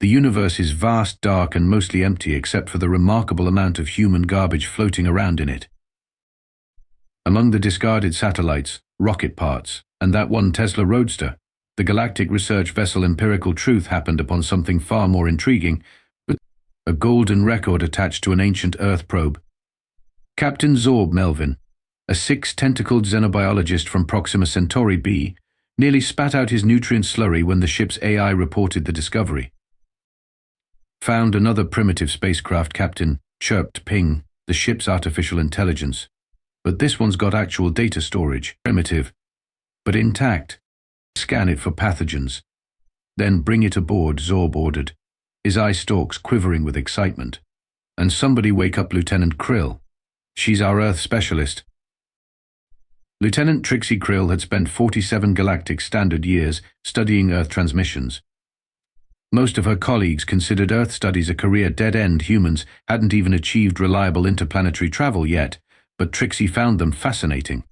The universe is vast, dark, and mostly empty except for the remarkable amount of human garbage floating around in it. Among the discarded satellites, rocket parts, and that one Tesla Roadster, the Galactic research vessel Empirical Truth happened upon something far more intriguing, but a golden record attached to an ancient Earth probe. Captain Zorb Melvin, a six-tentacled xenobiologist from Proxima Centauri b, nearly spat out his nutrient slurry when the ship's AI reported the discovery. Found another primitive spacecraft, Captain chirped Ping, the ship's artificial intelligence. But this one's got actual data storage. Primitive, but intact. Scan it for pathogens. Then bring it aboard, Zorb ordered, his eye stalks quivering with excitement. And somebody wake up Lieutenant Krill. She's our Earth specialist. Lieutenant Trixie Krill had spent 47 galactic standard years studying Earth transmissions. Most of her colleagues considered Earth studies a career dead-end. Humans hadn't even achieved reliable interplanetary travel yet, but Trixie found them fascinating,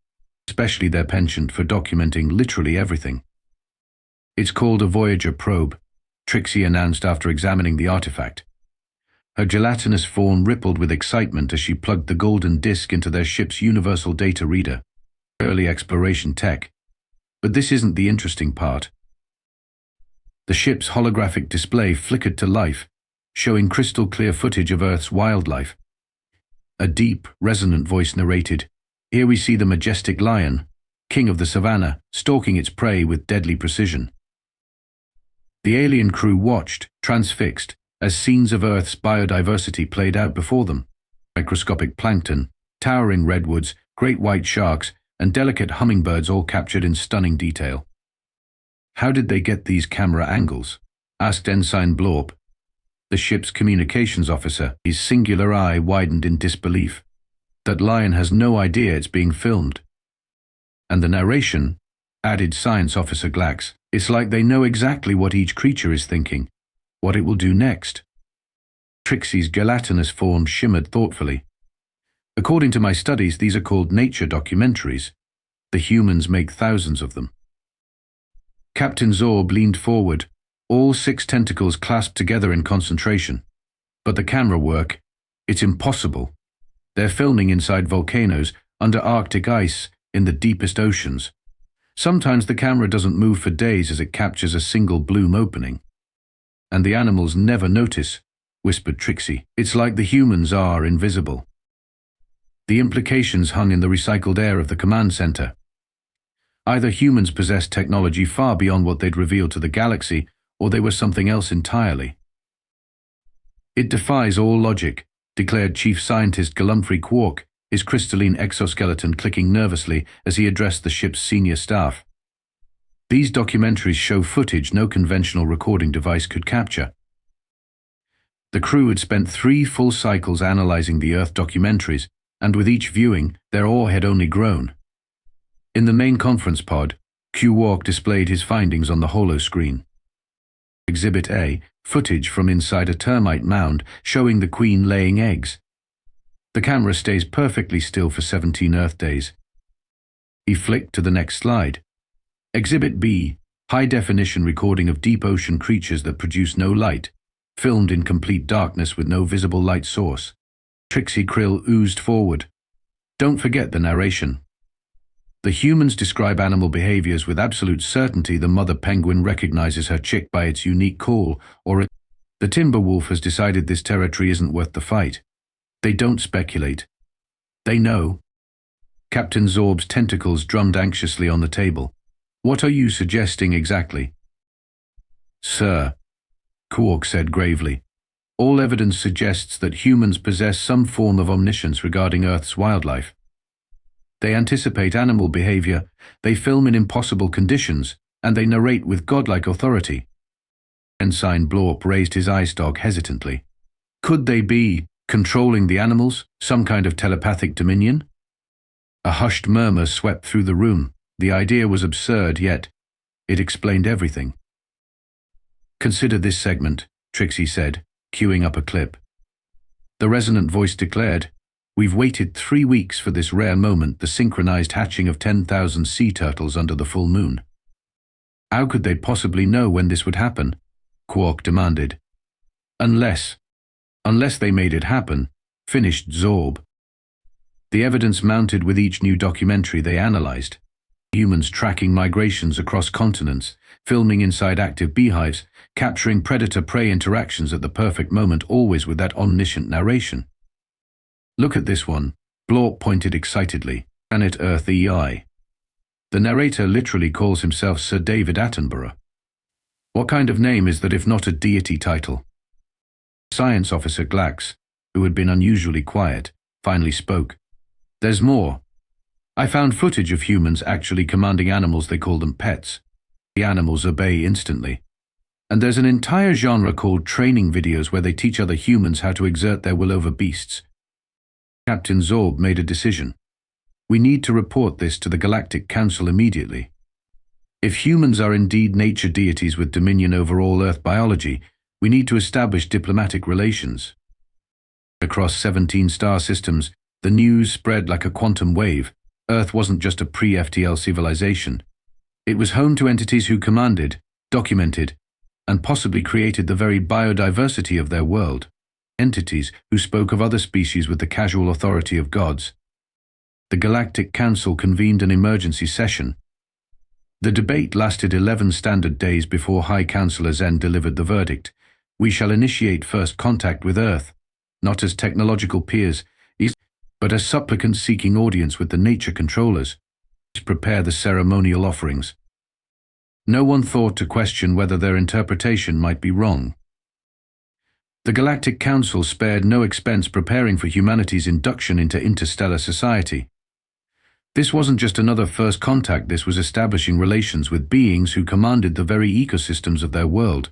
especially their penchant for documenting literally everything. It's called a Voyager probe, Trixie announced after examining the artifact. Her gelatinous form rippled with excitement as she plugged the golden disc into their ship's universal data reader. Early exploration tech. But this isn't the interesting part. The ship's holographic display flickered to life, showing crystal-clear footage of Earth's wildlife. A deep, resonant voice narrated, "Here we see the majestic lion, king of the savannah, stalking its prey with deadly precision." The alien crew watched, transfixed, as scenes of Earth's biodiversity played out before them. Microscopic plankton, towering redwoods, great white sharks, and delicate hummingbirds all captured in stunning detail. "How did they get these camera angles?" asked Ensign Blorp, the ship's communications officer. His singular eye widened in disbelief. "That lion has no idea it's being filmed." "And the narration," added Science Officer Glax, "it's like they know exactly what each creature is thinking, what it will do next." Trixie's gelatinous form shimmered thoughtfully. "According to my studies, these are called nature documentaries. The humans make thousands of them." Captain Zorb leaned forward, all six tentacles clasped together in concentration. "But the camera work, it's impossible. They're filming inside volcanoes, under Arctic ice, in the deepest oceans. Sometimes the camera doesn't move for days as it captures a single bloom opening. And the animals never notice," whispered Trixie. "It's like the humans are invisible." The implications hung in the recycled air of the command center. Either humans possessed technology far beyond what they'd revealed to the galaxy, or they were something else entirely. "It defies all logic," declared Chief Scientist Galumphry Quark, his crystalline exoskeleton clicking nervously as he addressed the ship's senior staff. "These documentaries show footage no conventional recording device could capture." The crew had spent 3 full cycles analyzing the Earth documentaries, and with each viewing, their awe had only grown. In the main conference pod, Quark displayed his findings on the holoscreen. Exhibit A, footage from inside a termite mound showing the queen laying eggs. The camera stays perfectly still for 17 Earth days. He flicked to the next slide. Exhibit B, high-definition recording of deep ocean creatures that produce no light, filmed in complete darkness with no visible light source. Trixie Krill oozed forward. "Don't forget the narration. The humans describe animal behaviors with absolute certainty. The mother penguin recognizes her chick by its unique call, or the timber wolf has decided this territory isn't worth the fight. They don't speculate. They know." Captain Zorb's tentacles drummed anxiously on the table. "What are you suggesting exactly?" "Sir," Quark said gravely, "all evidence suggests that humans possess some form of omniscience regarding Earth's wildlife. They anticipate animal behavior, they film in impossible conditions, and they narrate with godlike authority." Ensign Blorp raised his eye stalk hesitantly. "Could they be controlling the animals, some kind of telepathic dominion?" A hushed murmur swept through the room. The idea was absurd, yet it explained everything. "Consider this segment," Trixie said, queuing up a clip. The resonant voice declared, "We've waited 3 weeks for this rare moment, the synchronized hatching of 10,000 sea turtles under the full moon." "How could they possibly know when this would happen?" Quark demanded. Unless they made it happen, finished Zorb. The evidence mounted with each new documentary they analyzed. Humans tracking migrations across continents, filming inside active beehives, capturing predator-prey interactions at the perfect moment, always with that omniscient narration. Look at this one, Blorp pointed excitedly. Planet Earth EI. The narrator literally calls himself Sir David Attenborough. What kind of name is that if not a deity title? Science officer Glax, who had been unusually quiet, finally spoke. There's more. I found footage of humans actually commanding animals. They call them pets. The animals obey instantly. And there's an entire genre called training videos where they teach other humans how to exert their will over beasts. Captain Zorb made a decision. We need to report this to the Galactic Council immediately. If humans are indeed nature deities with dominion over all Earth biology, we need to establish diplomatic relations. Across 17 star systems, the news spread like a quantum wave. Earth wasn't just a pre-FTL civilization. It was home to entities who commanded, documented, and possibly created the very biodiversity of their world. Entities who spoke of other species with the casual authority of gods. The Galactic Council convened an emergency session. The debate lasted 11 standard days before High Councillor Zen delivered the verdict. We shall initiate first contact with Earth, not as technological peers, but as supplicants seeking audience with the nature controllers, to prepare the ceremonial offerings. No one thought to question whether their interpretation might be wrong. The Galactic Council spared no expense preparing for humanity's induction into interstellar society. This wasn't just another first contact, this was establishing relations with beings who commanded the very ecosystems of their world.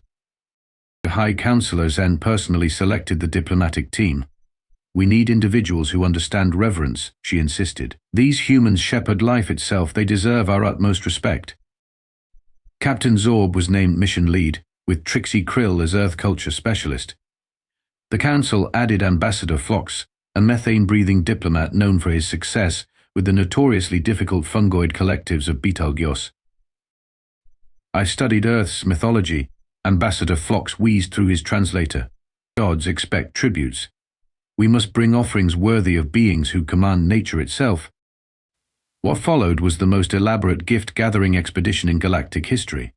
The High Councillor Zen personally selected the diplomatic team. We need individuals who understand reverence, she insisted. These humans shepherd life itself, they deserve our utmost respect. Captain Zorb was named mission lead, with Trixie Krill as Earth culture specialist. The Council added Ambassador Phlox, a methane-breathing diplomat known for his success with the notoriously difficult fungoid collectives of Betelgeuse. I studied Earth's mythology, Ambassador Phlox wheezed through his translator. Gods expect tributes. We must bring offerings worthy of beings who command nature itself. What followed was the most elaborate gift-gathering expedition in galactic history.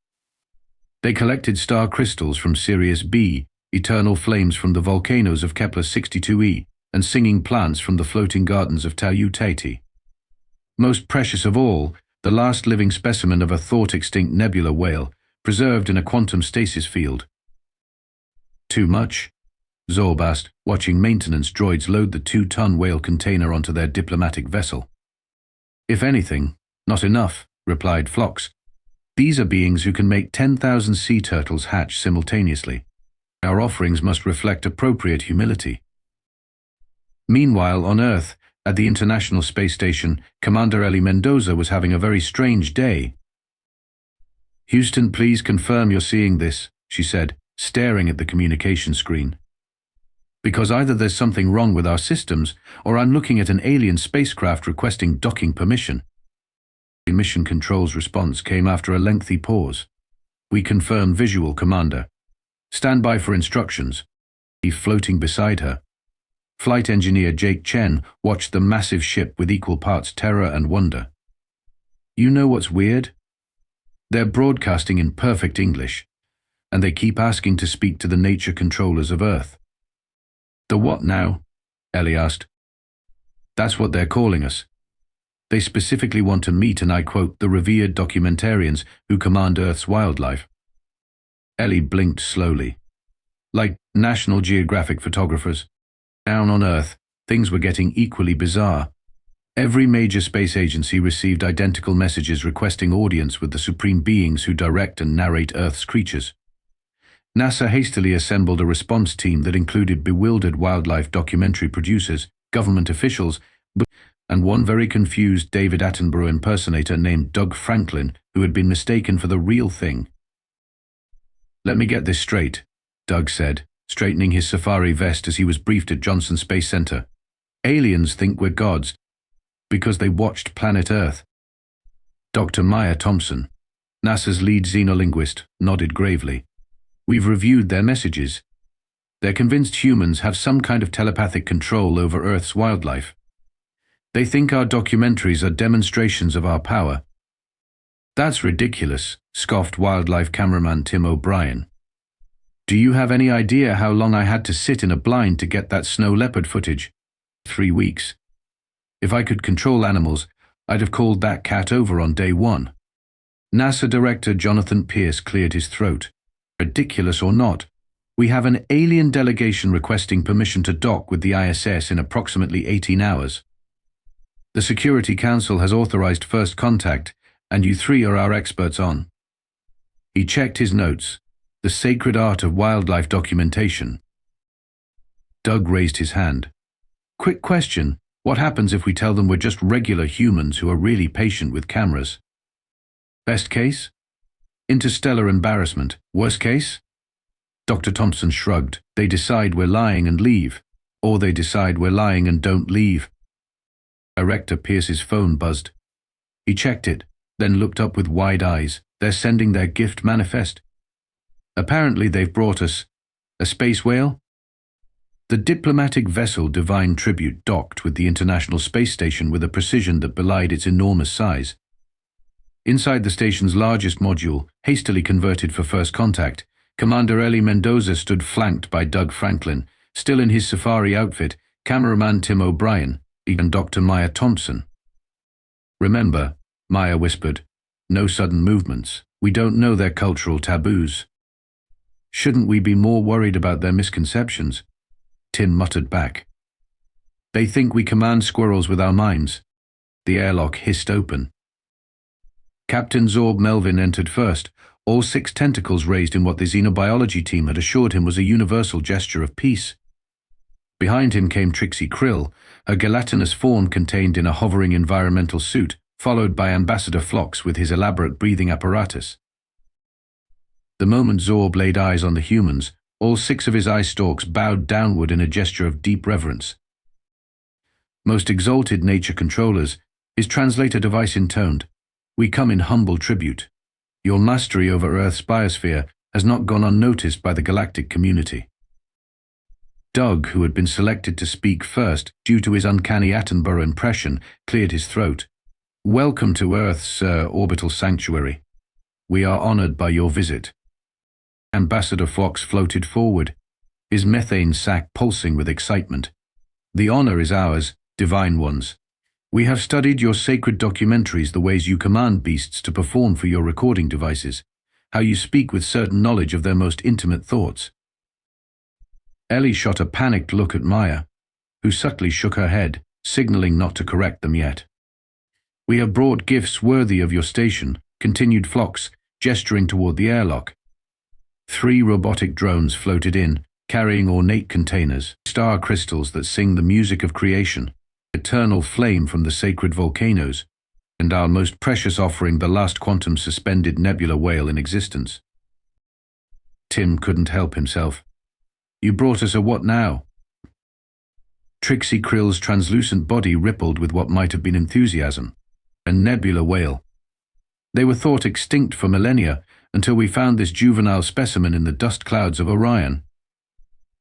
They collected star crystals from Sirius B, eternal flames from the volcanoes of Kepler 62e, and singing plants from the floating gardens of Tau Taiti. Most precious of all, the last living specimen of a thought-extinct nebula whale, preserved in a quantum stasis field. Too much? Zorb asked, watching maintenance droids load the 2-ton whale container onto their diplomatic vessel. If anything, not enough, replied Phlox. These are beings who can make 10,000 sea turtles hatch simultaneously. Our offerings must reflect appropriate humility. Meanwhile, on Earth, at the International Space Station, Commander Ellie Mendoza was having a very strange day. Houston, please confirm you're seeing this, she said, staring at the communication screen. Because either there's something wrong with our systems, or I'm looking at an alien spacecraft requesting docking permission. The Mission Control's response came after a lengthy pause. We confirm visual, Commander. Stand by for instructions. He floating beside her. Flight engineer Jake Chen watched the massive ship with equal parts terror and wonder. You know what's weird? They're broadcasting in perfect English, and they keep asking to speak to the nature controllers of Earth. The what now? Ellie asked. That's what they're calling us. They specifically want to meet, and I quote, the revered documentarians who command Earth's wildlife. Ellie blinked slowly. Like National Geographic photographers. Down on Earth, things were getting equally bizarre. Every major space agency received identical messages requesting audience with the supreme beings who direct and narrate Earth's creatures. NASA hastily assembled a response team that included bewildered wildlife documentary producers, government officials, and one very confused David Attenborough impersonator named Doug Franklin, who had been mistaken for the real thing. Let me get this straight, Doug said, straightening his safari vest as he was briefed at Johnson Space Center. Aliens think we're gods because they watched Planet Earth. Dr. Maya Thompson, NASA's lead xenolinguist, nodded gravely. We've reviewed their messages. They're convinced humans have some kind of telepathic control over Earth's wildlife. They think our documentaries are demonstrations of our power. That's ridiculous, scoffed wildlife cameraman Tim O'Brien. Do you have any idea how long I had to sit in a blind to get that snow leopard footage? 3 weeks. If I could control animals, I'd have called that cat over on day one. NASA Director Jonathan Pierce cleared his throat. Ridiculous or not, we have an alien delegation requesting permission to dock with the ISS in approximately 18 hours. The Security Council has authorized first contact, and you three are our experts on. He checked his notes. The sacred art of wildlife documentation. Doug raised his hand. Quick question, what happens if we tell them we're just regular humans who are really patient with cameras? Best case? Interstellar embarrassment. Worst case? Dr. Thompson shrugged. They decide we're lying and leave, or they decide we're lying and don't leave. Director Pierce's phone buzzed. He checked it, then looked up with wide eyes. They're sending their gift manifest. Apparently they've brought us a space whale. The diplomatic vessel Divine Tribute docked with the International Space Station with a precision that belied its enormous size. Inside the station's largest module, hastily converted for first contact, Commander Ellie Mendoza stood flanked by Doug Franklin, still in his safari outfit, cameraman Tim O'Brien, and Dr. Maya Thompson. Remember, Maya whispered, no sudden movements. We don't know their cultural taboos. Shouldn't we be more worried about their misconceptions? Tim muttered back. They think we command squirrels with our minds. The airlock hissed open. Captain Zorb Melvin entered first, all 6 tentacles raised in what the xenobiology team had assured him was a universal gesture of peace. Behind him came Trixie Krill, a gelatinous form contained in a hovering environmental suit, followed by Ambassador Phlox with his elaborate breathing apparatus. The moment Zorb laid eyes on the humans, all 6 of his eye stalks bowed downward in a gesture of deep reverence. Most exalted nature controllers, his translator device intoned, we come in humble tribute. Your mastery over Earth's biosphere has not gone unnoticed by the galactic community. Doug, who had been selected to speak first due to his uncanny Attenborough impression, cleared his throat. Welcome to Earth's orbital sanctuary. We are honored by your visit. Ambassador Phlox floated forward, his methane sac pulsing with excitement. The honor is ours, divine ones. We have studied your sacred documentaries, the ways you command beasts to perform for your recording devices, how you speak with certain knowledge of their most intimate thoughts. Ellie shot a panicked look at Maya, who subtly shook her head, signaling not to correct them yet. We have brought gifts worthy of your station, continued Phlox, gesturing toward the airlock. 3 robotic drones floated in, carrying ornate containers, star crystals that sing the music of creation, eternal flame from the sacred volcanoes, and our most precious offering, the last quantum-suspended nebula whale in existence. Tim couldn't help himself. You brought us a what now? Trixie Krill's translucent body rippled with what might have been enthusiasm. A nebula whale. They were thought extinct for millennia until we found this juvenile specimen in the dust clouds of Orion.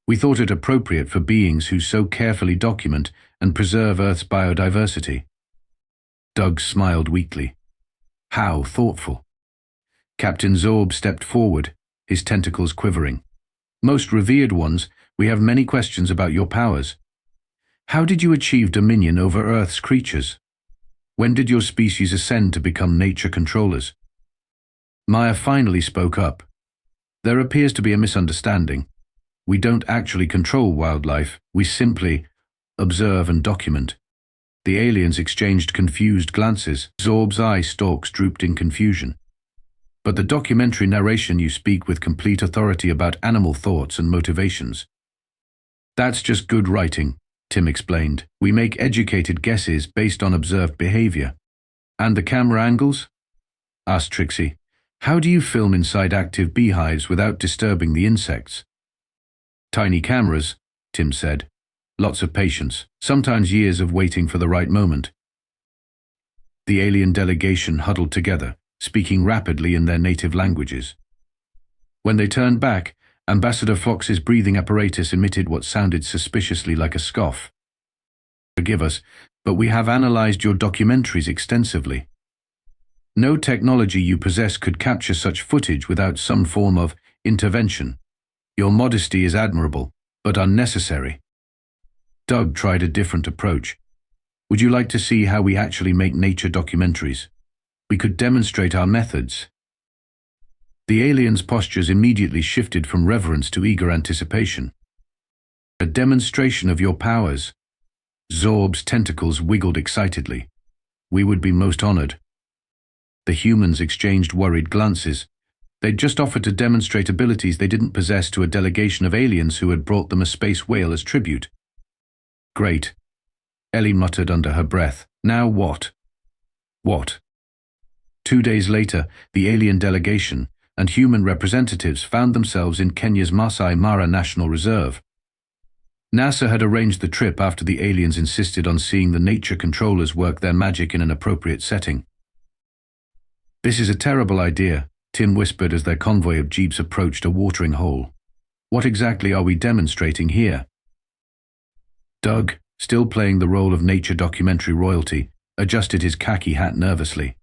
We thought it appropriate for beings who so carefully document and preserve Earth's biodiversity. Doug smiled weakly. How thoughtful. Captain Zorb stepped forward, his tentacles quivering. Most revered ones, we have many questions about your powers. How did you achieve dominion over Earth's creatures? When did your species ascend to become nature controllers? Maya finally spoke up. There appears to be a misunderstanding. We don't actually control wildlife, we simply observe and document. The aliens exchanged confused glances. Zorb's eye stalks drooped in confusion. But the documentary narration, you speak with complete authority about animal thoughts and motivations. That's just good writing, Tim explained. We make educated guesses based on observed behavior. And the camera angles? Asked Trixie. How do you film inside active beehives without disturbing the insects? Tiny cameras, Tim said. Lots of patience, sometimes years of waiting for the right moment. The alien delegation huddled together, speaking rapidly in their native languages. When they turned back, Ambassador Fox's breathing apparatus emitted what sounded suspiciously like a scoff. Forgive us, but we have analyzed your documentaries extensively. No technology you possess could capture such footage without some form of intervention. Your modesty is admirable, but unnecessary. Doug tried a different approach. Would you like to see how we actually make nature documentaries? We could demonstrate our methods. The alien's postures immediately shifted from reverence to eager anticipation. A demonstration of your powers. Zorb's tentacles wiggled excitedly. We would be most honored. The humans exchanged worried glances. They'd just offered to demonstrate abilities they didn't possess to a delegation of aliens who had brought them a space whale as tribute. Great. Ellie muttered under her breath. Now what? What? 2 days later, the alien delegation and human representatives found themselves in Kenya's Masai Mara National Reserve. NASA had arranged the trip after the aliens insisted on seeing the nature controllers work their magic in an appropriate setting. This is a terrible idea, Tim whispered as their convoy of jeeps approached a watering hole. What exactly are we demonstrating here? Doug, still playing the role of nature documentary royalty, adjusted his khaki hat nervously.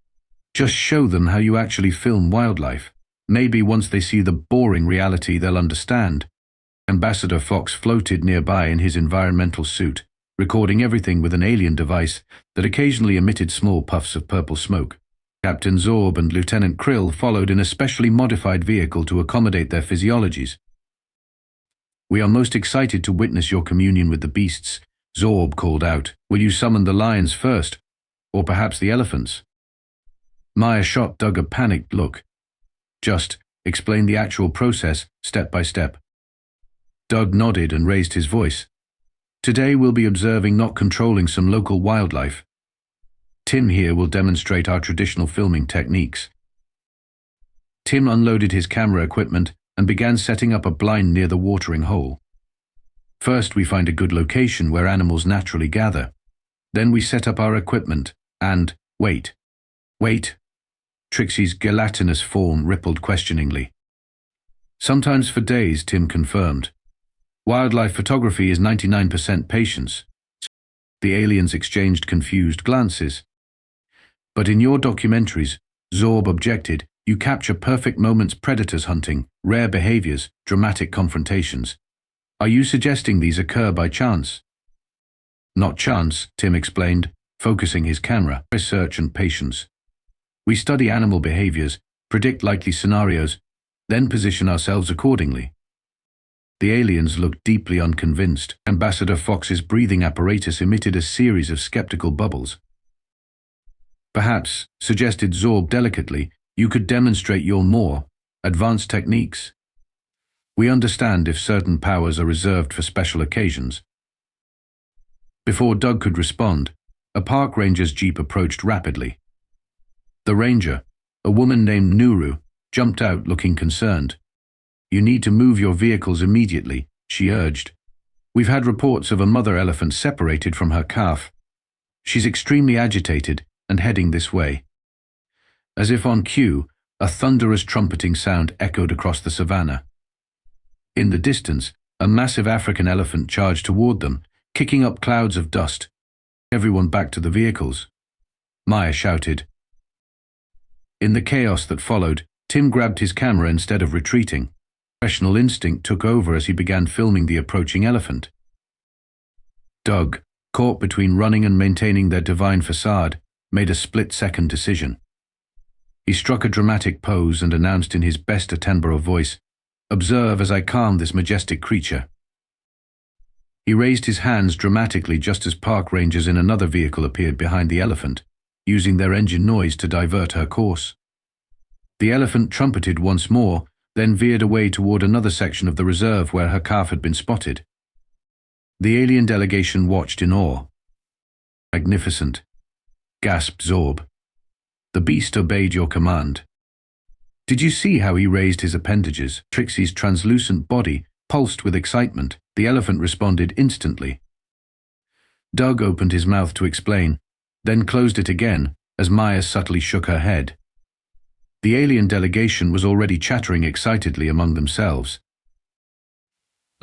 Just show them how you actually film wildlife. Maybe once they see the boring reality, they'll understand. Ambassador Fox floated nearby in his environmental suit, recording everything with an alien device that occasionally emitted small puffs of purple smoke. Captain Zorb and Lieutenant Krill followed in a specially modified vehicle to accommodate their physiologies. We are most excited to witness your communion with the beasts, Zorb called out. Will you summon the lions first? Or perhaps the elephants? Maya shot Doug a panicked look. Just explain the actual process, step by step. Doug nodded and raised his voice. Today we'll be observing, not controlling, some local wildlife. Tim here will demonstrate our traditional filming techniques. Tim unloaded his camera equipment and began setting up a blind near the watering hole. First, we find a good location where animals naturally gather. Then we set up our equipment and wait. Trixie's gelatinous form rippled questioningly. Sometimes for days, Tim confirmed. Wildlife photography is 99% patience. The aliens exchanged confused glances. But in your documentaries, Zorb objected, you capture perfect moments, predators hunting, rare behaviors, dramatic confrontations. Are you suggesting these occur by chance? Not chance, Tim explained, focusing his camera. Research and patience. We study animal behaviors, predict likely scenarios, then position ourselves accordingly. The aliens looked deeply unconvinced. Ambassador Fox's breathing apparatus emitted a series of skeptical bubbles. Perhaps, suggested Zorb delicately, you could demonstrate your more advanced techniques. We understand if certain powers are reserved for special occasions. Before Doug could respond, a park ranger's jeep approached rapidly. The ranger, a woman named Nuru, jumped out looking concerned. You need to move your vehicles immediately, she urged. We've had reports of a mother elephant separated from her calf. She's extremely agitated and heading this way. As if on cue, a thunderous trumpeting sound echoed across the savannah. In the distance, a massive African elephant charged toward them, kicking up clouds of dust. Everyone back to the vehicles, Maya shouted. In the chaos that followed, Tim grabbed his camera instead of retreating. Professional instinct took over as he began filming the approaching elephant. Doug, caught between running and maintaining their divine facade, made a split-second decision. He struck a dramatic pose and announced in his best Attenborough voice, "Observe as I calm this majestic creature." He raised his hands dramatically just as park rangers in another vehicle appeared behind the elephant, using their engine noise to divert her course. The elephant trumpeted once more, then veered away toward another section of the reserve where her calf had been spotted. The alien delegation watched in awe. "Magnificent," gasped Zorb. "The beast obeyed your command." "Did you see how he raised his appendages?" Trixie's translucent body pulsed with excitement. The elephant responded instantly. Doug opened his mouth to explain, then closed it again as Maya subtly shook her head. The alien delegation was already chattering excitedly among themselves.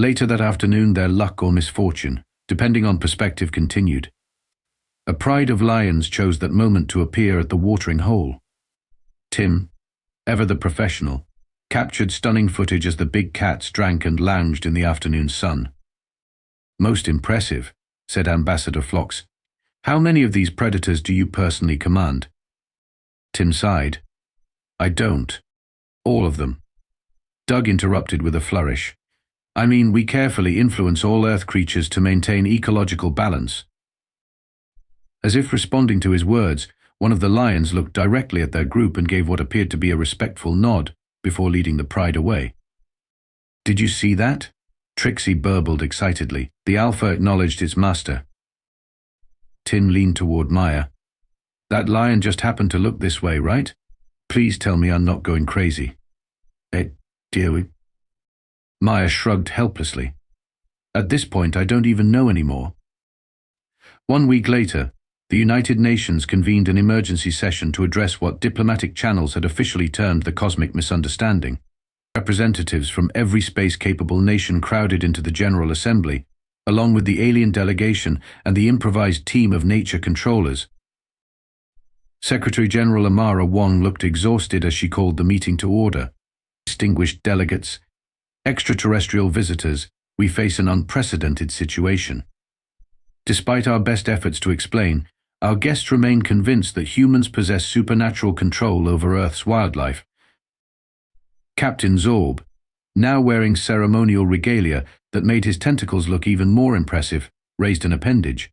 Later that afternoon, their luck or misfortune, depending on perspective, continued. A pride of lions chose that moment to appear at the watering hole. Tim, ever the professional, captured stunning footage as the big cats drank and lounged in the afternoon sun. "Most impressive," said Ambassador Phlox. "How many of these predators do you personally command?" Tim sighed. "I don't. All of them." Doug interrupted with a flourish. "I mean, we carefully influence all Earth creatures to maintain ecological balance." As if responding to his words, one of the lions looked directly at their group and gave what appeared to be a respectful nod before leading the pride away. "Did you see that?" Trixie burbled excitedly. The alpha acknowledged its master. Tim leaned toward Maya. "That lion just happened to look this way, right? Please tell me I'm not going crazy." Dear. Maya shrugged helplessly. "At this point, I don't even know anymore." 1 week later, the United Nations convened an emergency session to address what diplomatic channels had officially termed the cosmic misunderstanding. Representatives from every space-capable nation crowded into the General Assembly, along with the alien delegation and the improvised team of nature controllers. Secretary General Amara Wong looked exhausted as she called the meeting to order. "Distinguished delegates, extraterrestrial visitors, we face an unprecedented situation. Despite our best efforts to explain, our guests remain convinced that humans possess supernatural control over Earth's wildlife." Captain Zorb, now wearing ceremonial regalia that made his tentacles look even more impressive, raised an appendage.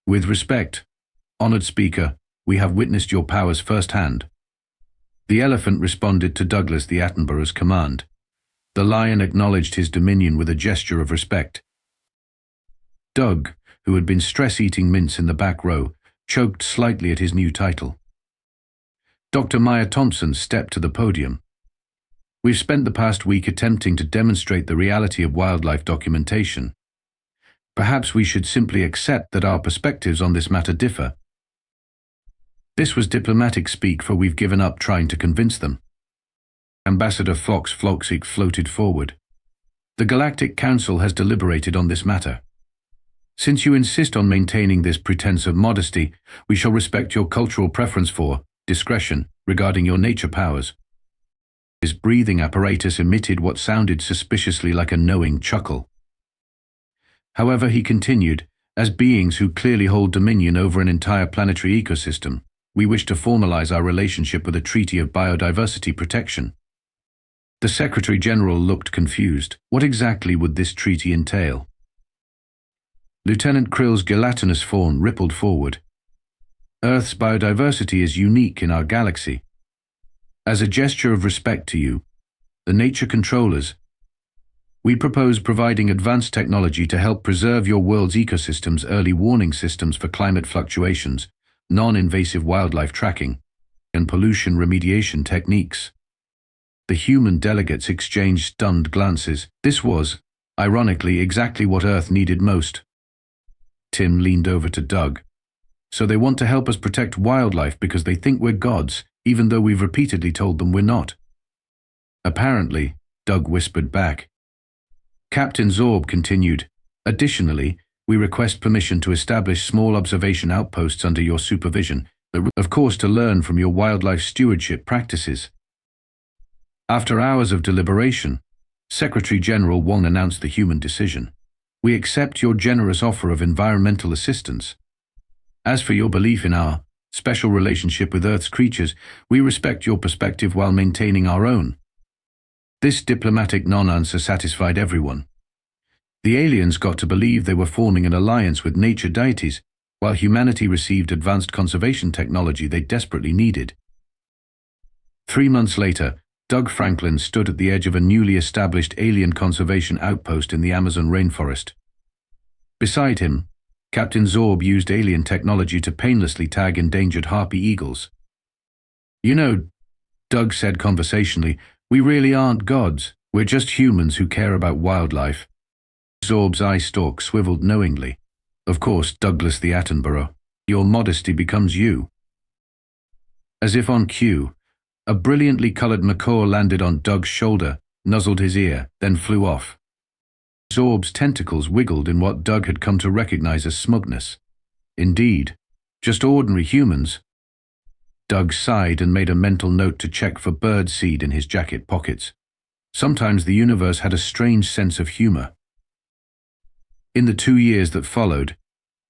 "With respect, honored speaker, we have witnessed your powers firsthand." The elephant responded to Douglas the Attenborough's command. The lion acknowledged his dominion with a gesture of respect. Doug, who had been stress-eating mints in the back row, choked slightly at his new title. Dr. Maya Thompson stepped to the podium. "We've spent the past week attempting to demonstrate the reality of wildlife documentation. Perhaps we should simply accept that our perspectives on this matter differ." This was diplomatic speak, for we've given up trying to convince them. Ambassador Floxic floated forward. "The Galactic Council has deliberated on this matter. Since you insist on maintaining this pretense of modesty, we shall respect your cultural preference for discretion regarding your nature powers." His breathing apparatus emitted what sounded suspiciously like a knowing chuckle. "However," he continued, "as beings who clearly hold dominion over an entire planetary ecosystem, we wish to formalize our relationship with a treaty of biodiversity protection." The Secretary General looked confused. What exactly would this treaty entail? Lieutenant Krill's gelatinous form rippled forward. "Earth's biodiversity is unique in our galaxy. As a gesture of respect to you, the nature controllers, we propose providing advanced technology to help preserve your world's ecosystems, early warning systems for climate fluctuations, non-invasive wildlife tracking, and pollution remediation techniques." The human delegates exchanged stunned glances. This was, ironically, exactly what Earth needed most. Tim leaned over to Doug. "So they want to help us protect wildlife because they think we're gods, even though we've repeatedly told them we're not?" "Apparently," Doug whispered back. Captain Zorb continued, "Additionally, we request permission to establish small observation outposts under your supervision, of course to learn from your wildlife stewardship practices." After hours of deliberation, Secretary General Wong announced the human decision. "We accept your generous offer of environmental assistance. As for your belief in our special relationship with Earth's creatures, we respect your perspective while maintaining our own." This diplomatic non-answer satisfied everyone. The aliens got to believe they were forming an alliance with nature deities, while humanity received advanced conservation technology they desperately needed. 3 months later, Doug Franklin stood at the edge of a newly established alien conservation outpost in the Amazon rainforest. Beside him, Captain Zorb used alien technology to painlessly tag endangered harpy eagles. "You know," Doug said conversationally, "we really aren't gods. We're just humans who care about wildlife." Zorb's eye stalk swiveled knowingly. "Of course, Douglas the Attenborough, your modesty becomes you." As if on cue, a brilliantly colored macaw landed on Doug's shoulder, nuzzled his ear, then flew off. orb's tentacles wiggled in what Doug had come to recognize as smugness. Indeed, just ordinary humans. Doug sighed and made a mental note to check for bird seed in his jacket pockets. Sometimes the universe had a strange sense of humor. In the 2 years that followed,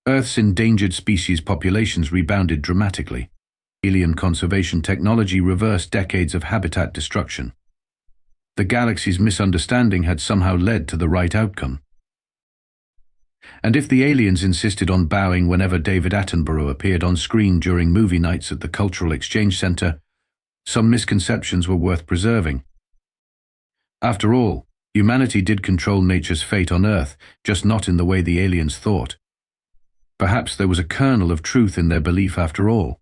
Earth's endangered species populations rebounded dramatically. Alien conservation technology reversed decades of habitat destruction. The galaxy's misunderstanding had somehow led to the right outcome. And if the aliens insisted on bowing whenever David Attenborough appeared on screen during movie nights at the Cultural Exchange Center, some misconceptions were worth preserving. After all, humanity did control nature's fate on Earth, just not in the way the aliens thought. Perhaps there was a kernel of truth in their belief after all.